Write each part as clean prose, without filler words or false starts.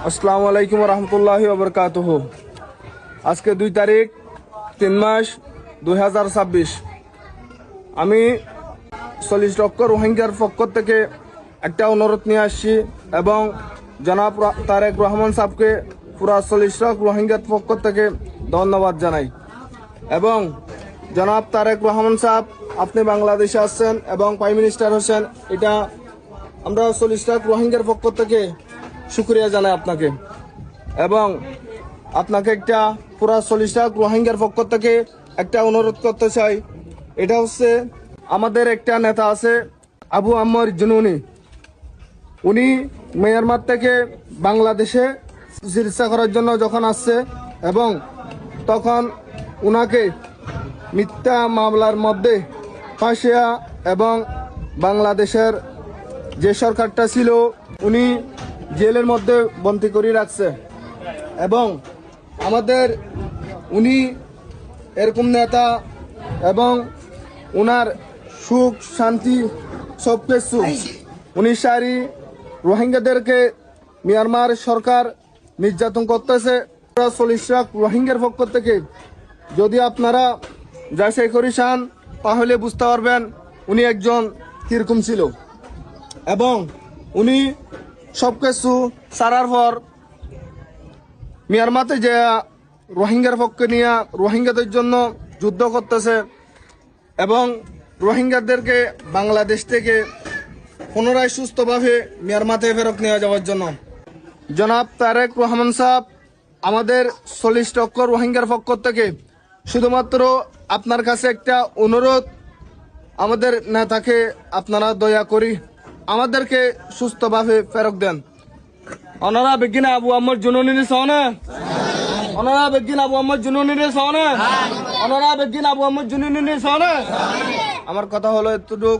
আসসালামু আলাইকুম রহমতুল্লাহি ওবরকাতুহু। আজকে 2 তারিখ 3 মাস 2026। আমি 40 লক্ষ রোহিঙ্গার পক্ষ থেকে একটা অনুরোধ নিয়ে আসছি এবং জনাব তারেক রহমান সাহেবকে পুরা 40 লাখ রোহিঙ্গার পক্ষ থেকে ধন্যবাদ জানাই। এবং জনাব তারেক রহমান সাহেব, আপনি বাংলাদেশে আসছেন এবং প্রাইম মিনিস্টার হোসেন, এটা আমরা 40 লাখ রোহিঙ্গার পক্ষ থেকে শুক্রিয়া জানাই আপনাকে। এবং আপনাকে একটা পুরা 40 লাখ রোহিঙ্গার পক্ষ থেকে একটা অনুরোধ করতে চাই। এটা হচ্ছে, আমাদের একটা নেতা আছে আবু আম্মর জুনুনি, উনি মিয়ানমার থেকে বাংলাদেশে চিকিৎসা করার জন্য যখন আসছে এবং তখন উনাকে মিথ্যা মামলার মধ্যে ফাঁসিয়া এবং বাংলাদেশের যে সরকারটা ছিল উনি জেলের মধ্যে বন্দী করে রাখছে। এবং আমাদের উনি এরকম নেতা এবং উনার সুখ শান্তি সব কিছু উনি সারি রোহিঙ্গাদেরকে মিয়ানমার সরকার নির্যাতন করতেছে। 40 লাখ রোহিঙ্গার পক্ষ থেকে যদি আপনারা যাচাই করে চান তাহলে বুঝতে পারবেন উনি একজন কিরকম ছিল। এবং উনি সব কিছু সারার পর মিয়ানমারে যে রোহিঙ্গার পক্ষে নিয়ে রোহিঙ্গাদের জন্য যুদ্ধ করতেছে এবং রোহিঙ্গাদেরকে বাংলাদেশ থেকে পুনরায় সুস্থভাবে মিয়ানমারে ফেরত নিয়ে যাওয়ার জন্য জনাব তারেক রহমান সাহেব আমাদের 40 লক্ষ রোহিঙ্গার পক্ষ থেকে শুধুমাত্র আপনার কাছে একটা অনুরোধ, আমাদের নেতাকে আপনারা দয়া করি আমাদেরকে সুস্থভাবে ফেরত দেন। ওনারা বেগিন আবু আম্মর জুনুনি সনে, ওনারা বেগিন আবু আম্মর জুনুনি সনে, ওনারা বেগিন আবু আম্মর জুনুনি সনে। আমার কথা হলো এতটুকু।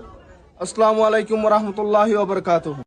আসসালামু আলাইকুম ওয়া রাহমাতুল্লাহি ওয়া বারাকাতুহু।